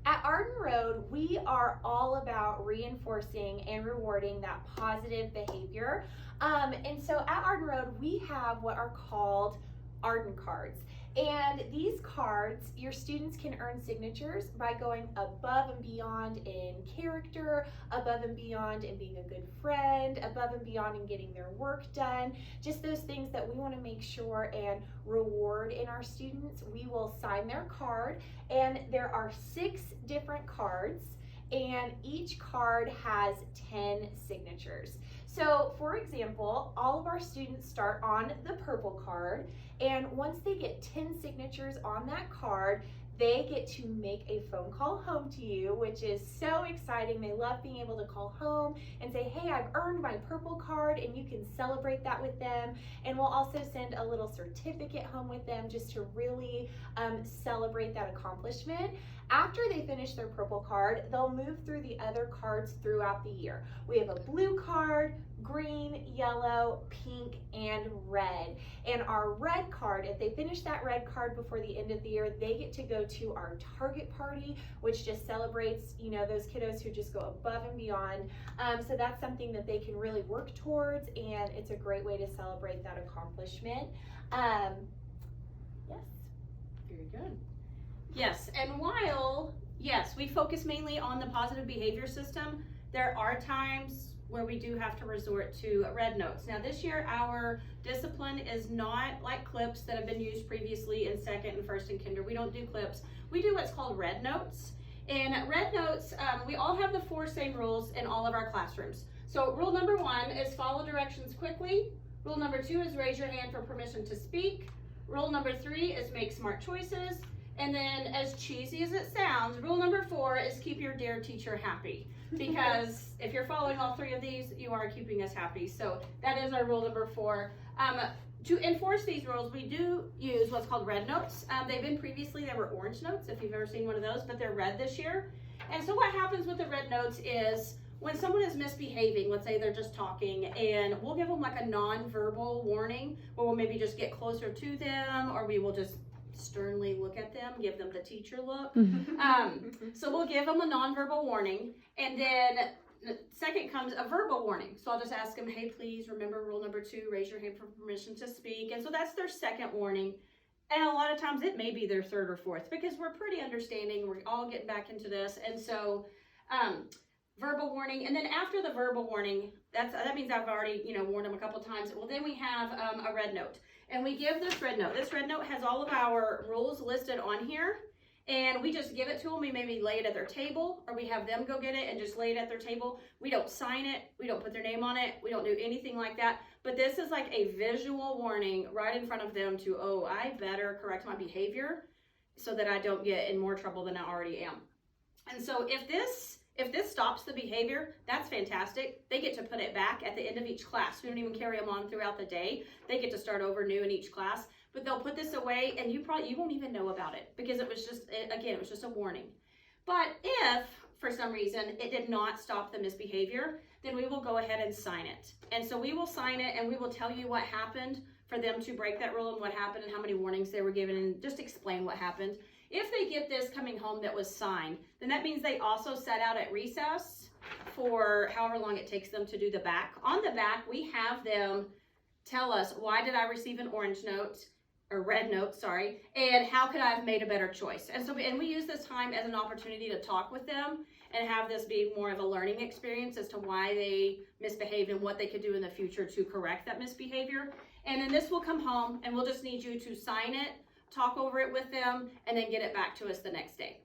At Arden Road, we are all about reinforcing and rewarding that positive behavior. And so at Arden Road, we have what are called Arden cards. And these cards, your students can earn signatures by going above and beyond in character, above and beyond in being a good friend, above and beyond in getting their work done. Just those things that we want to make sure and reward in our students. We will sign their card, and there are 6 different cards, and each card has 10 signatures. So for example, all of our students start on the purple card, and once they get 10 signatures on that card, they get to make a phone call home to you, which is so exciting. They love being able to call home and say, hey, I've earned my purple card, and you can celebrate that with them. And we'll also send a little certificate home with them just to really celebrate that accomplishment. After they finish their purple card, they'll move through the other cards throughout the year. We have a blue card, green, yellow, pink, and red. And our red card, if they finish that red card before the end of the year, they get to go to our target party, which just celebrates, those kiddos who just go above and beyond. So that's something that they can really work towards, and it's a great way to celebrate that accomplishment. Yes. Very good. Yes, and while, yes, we focus mainly on the positive behavior system, there are times where we do have to resort to red notes. Now this year, our discipline is not like clips that have been used previously in second and first and kinder. We don't do clips. We do what's called red notes. And red notes, we all have the 4 same rules in all of our classrooms. So rule number 1 is follow directions quickly. Rule number 2 is raise your hand for permission to speak. Rule number 3 is make smart choices. And then, as cheesy as it sounds, rule number 4 is keep your dear teacher happy. Because if you're following all 3 of these, you are keeping us happy. So that is our rule number 4. To enforce these rules, we do use what's called red notes. They've been previously, they were orange notes, if you've ever seen one of those, but they're red this year. And so what happens with the red notes is when someone is misbehaving, let's say they're just talking, and we'll give them like a non-verbal warning, where we'll maybe just get closer to them, or we will just sternly look at them, give them the teacher look. So we'll give them a nonverbal warning, and then second comes a verbal warning. So I'll just ask them, hey, please remember rule number 2, raise your hand for permission to speak. And so that's their second warning. And a lot of times it may be their 3rd or 4th, because we're pretty understanding. We're all getting back into this. And so verbal warning, and then after the verbal warning, that means I've already warned them a couple times. Well, then we have a red note. And we give this red note. This red note has all of our rules listed on here, and we just give it to them. We maybe lay it at their table, or we have them go get it and just lay it at their table. We don't sign it. We don't put their name on it. We don't do anything like that. But this is like a visual warning right in front of them to, oh, I better correct my behavior so that I don't get in more trouble than I already am. And so if this stops the behavior, that's fantastic. They get to put it back at the end of each class. We don't even carry them on throughout the day. They get to start over new in each class, but they'll put this away, and you won't even know about it, because it was just a warning. But if for some reason it did not stop the misbehavior, then we will go ahead and sign it. And so we will sign it, and we will tell you what happened for them to break that rule, and what happened, and how many warnings they were given, and just explain what happened. If they get this coming home that was signed, then that means they also sat out at recess for however long it takes them to do the back. On the back, we have them tell us, why did I receive an orange note, or red note, sorry, and how could I have made a better choice? And we use this time as an opportunity to talk with them and have this be more of a learning experience as to why they misbehaved and what they could do in the future to correct that misbehavior. And then this will come home, and we'll just need you to sign it, talk over it with them, and then get it back to us the next day.